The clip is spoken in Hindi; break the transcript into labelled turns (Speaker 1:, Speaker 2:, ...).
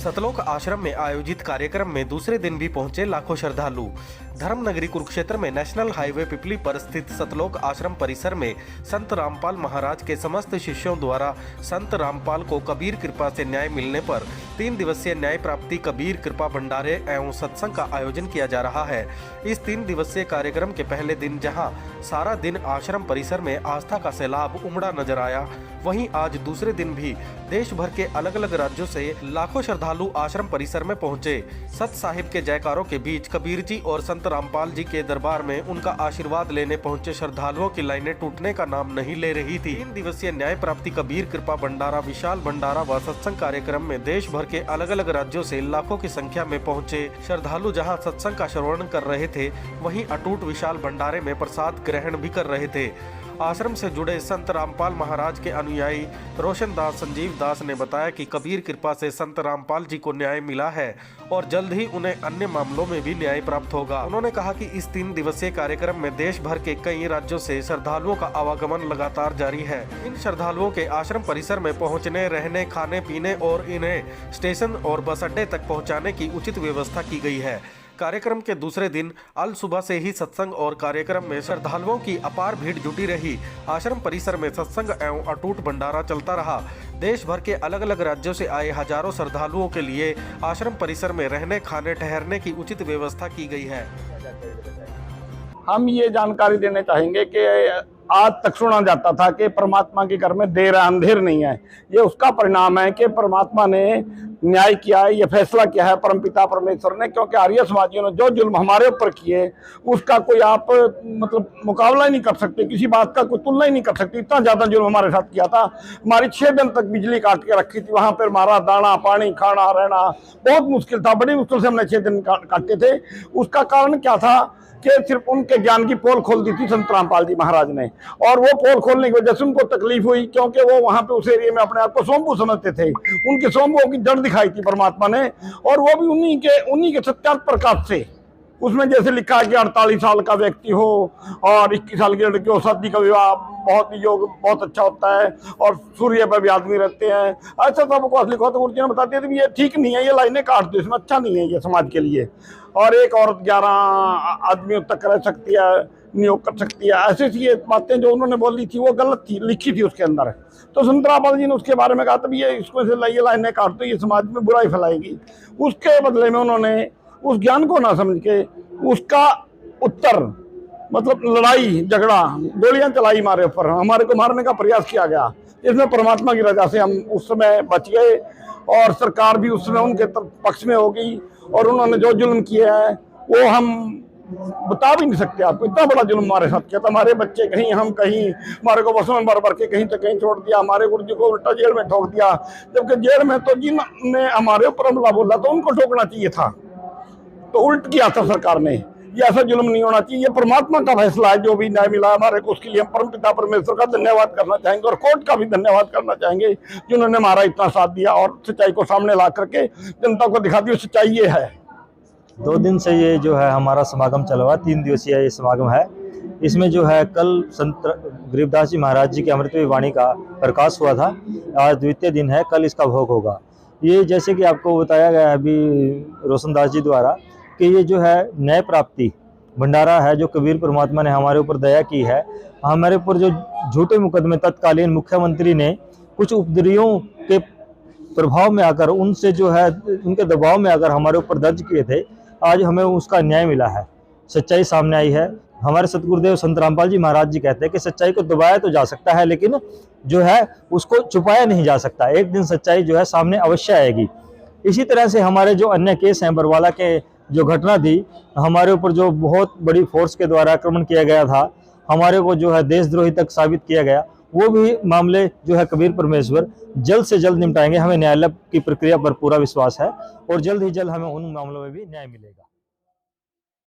Speaker 1: सतलोक आश्रम में आयोजित कार्यक्रम में दूसरे दिन भी पहुंचे लाखों श्रद्धालु। धर्मनगरी कुरुक्षेत्र में नेशनल हाईवे पिपली पर स्थित सतलोक आश्रम परिसर में संत रामपाल महाराज के समस्त शिष्यों द्वारा संत रामपाल को कबीर कृपा से न्याय मिलने पर 3 दिवसीय न्याय प्राप्ति कबीर कृपा भंडारे एवं सत्संग का आयोजन किया जा रहा है। इस 3 दिवसीय कार्यक्रम के पहले दिन जहां सारा दिन आश्रम परिसर में आस्था का सैलाब उमड़ा नजर आया, वहीं आज दूसरे दिन भी देश भर के अलग अलग राज्यों से लाखों श्रद्धालु आश्रम परिसर में पहुंचे। सत साहिब के जयकारों के बीच कबीर जी और संत रामपाल जी के दरबार में उनका आशीर्वाद लेने पहुंचे श्रद्धालुओं की लाइनें टूटने का नाम नहीं ले रही थी। 3 दिवसीय न्याय प्राप्ति कबीर कृपा भंडारा विशाल भंडारा व सत्संग कार्यक्रम में देश भर के अलग अलग राज्यों से लाखों की संख्या में पहुंचे श्रद्धालु जहां सत्संग का श्रवण कर रहे थे, वहीं अटूट विशाल भंडारे में प्रसाद ग्रहण भी कर रहे थे। आश्रम से जुड़े संत रामपाल महाराज के अनुयायी रोशन दास संजीव दास ने बताया कि कबीर कृपा से संत रामपाल जी को न्याय मिला है और जल्द ही उन्हें अन्य मामलों में भी न्याय प्राप्त होगा। उन्होंने कहा कि इस 3 दिवसीय कार्यक्रम में देश भर के कई राज्यों से श्रद्धालुओं का आवागमन लगातार जारी है। इन श्रद्धालुओं के आश्रम परिसर में पहुंचने, रहने, खाने पीने और इन्हें स्टेशन और बस अड्डे तक पहुँचाने की उचित व्यवस्था की गई है। कार्यक्रम के दूसरे दिन अल सुबह से ही सत्संग और कार्यक्रम में श्रद्धालुओं की अपार भीड़ जुटी रही। आश्रम परिसर में सत्संग एवं अटूट भंडारा चलता रहा। देश भर के अलग अलग राज्यों से आए हजारों श्रद्धालुओं के लिए आश्रम परिसर में रहने, खाने, ठहरने की उचित व्यवस्था की गई है।
Speaker 2: हम ये जानकारी देना चाहेंगे कि आज तक सुना जाता था कि परमात्मा के घर में देर अंधेर नहीं है। ये उसका परिणाम है कि परमात्मा ने न्याय किया है, ये फैसला किया है परमपिता परमेश्वर ने, क्योंकि आर्य समाजियों ने जो जुल्म हमारे ऊपर किए उसका कोई आप मुकाबला ही नहीं कर सकते, किसी बात का कोई तुलना ही नहीं कर सकते। इतना ज़्यादा जुल्म हमारे साथ किया था। हमारी 6 दिन तक बिजली काट के रखी थी, वहाँ पर हमारा दाना पानी खाना रहना बहुत मुश्किल था। बड़ी मुश्किल से हमने 6 दिन काटे थे। उसका कारण क्या था कि सिर्फ उनके ज्ञान की पोल खोल दी थी संत रामपाल जी महाराज ने, और वो पोल खोलने की वजह से उनको तकलीफ हुई, क्योंकि वो वहां पे उस एरिया में अपने आप को सोमपू समझते थे। उनके सोमपुओं की जड़ दिखाई थी परमात्मा ने, और वो भी उन्हीं के सत्यार्थ प्रकाश से। उसमें जैसे लिखा है कि 48 साल का व्यक्ति हो और 21 साल की लड़की हो, शादी का विवाह बहुत योग बहुत अच्छा होता है, और सूर्य पर भी आदमी रहते हैं। ऐसा सबको असली गुरु जी ने बताते थे ये ठीक नहीं है, ये लाइनें काट दो, इसमें अच्छा नहीं है ये समाज के लिए। और एक औरत 11 आदमियों तक रह सकती है, नियोग कर सकती है, ऐसी ये बातें जो उन्होंने बोली थी वो गलत थी, लिखी थी उसके अंदर। तो संत रामपाल जी ने उसके बारे में कहा था ये इसको से ये लाइनें काट दो, ये समाज में बुराई फैलाएगी। उसके बदले में उन्होंने उस ज्ञान को ना समझ के उसका उत्तर मतलब लड़ाई झगड़ा गोलियां चलाई हमारे ऊपर, हमारे को मारने का प्रयास किया गया। इसमें परमात्मा की रजा से हम उस समय बच गए, और सरकार भी उस समय उनके पक्ष में हो गई। और उन्होंने जो जुल्म किया है वो हम बता भी नहीं सकते आपको। इतना बड़ा जुल्म हमारे साथ किया था। हमारे बच्चे कहीं, हम कहीं, हमारे को बसों में भर भर के कहीं से कहीं छोड़ दिया। हमारे गुरु जी को उल्टा जेल में ठोक दिया, जबकि जेल में तो जिन्होंने हमारे ऊपर हमला बोला तो उनको ठोकना चाहिए था, तो उल्ट किया था सरकार ने। ये ऐसा जुल्म नहीं होना चाहिए। ये परमात्मा का फैसला है, जो भी न्याय मिला हमारे को उसके लिए हम परमपिता परमेश्वर का धन्यवाद करना चाहेंगे, और कोर्ट का भी धन्यवाद करना चाहेंगे जिन्होंने हमारा इतना साथ दिया और सच्चाई को सामने ला करके जनता को दिखा दी सच्चाई ये है।
Speaker 3: 2 दिन से ये जो है हमारा समागम चला हुआ, 3 दिवसीय ये समागम है। इसमें जो है कल संत गरीबदास जी महाराज जी की अमृतमयी वाणी का प्रकाश हुआ था। आज द्वितीय दिन है, कल इसका भोग होगा। ये जैसे कि आपको बताया गया है अभी रोशन दास जी द्वारा कि ये जो है न्याय प्राप्ति भंडारा है, जो कबीर परमात्मा ने हमारे ऊपर दया की है। हमारे ऊपर जो झूठे मुकदमे तत्कालीन मुख्यमंत्री ने कुछ उपद्रवियों के प्रभाव में आकर, उनसे जो है उनके दबाव में आकर हमारे ऊपर दर्ज किए थे, आज हमें उसका न्याय मिला है, सच्चाई सामने आई है। हमारे सतगुरुदेव संत रामपाल जी महाराज जी कहते हैं कि सच्चाई को दबाया तो जा सकता है, लेकिन जो है उसको छुपाया नहीं जा सकता। एक दिन सच्चाई जो है सामने अवश्य आएगी। इसी तरह से हमारे जो अन्य केस हैं, बरवाला के जो घटना थी, हमारे ऊपर जो बहुत बड़ी फोर्स के द्वारा आक्रमण किया गया था, हमारे को जो है देशद्रोही तक साबित किया गया, वो भी मामले जो है कबीर परमेश्वर जल्द से जल्द निपटाएंगे। हमें न्यायालय की प्रक्रिया पर पूरा विश्वास है, और जल्द ही जल्द हमें उन मामलों में भी न्याय मिलेगा।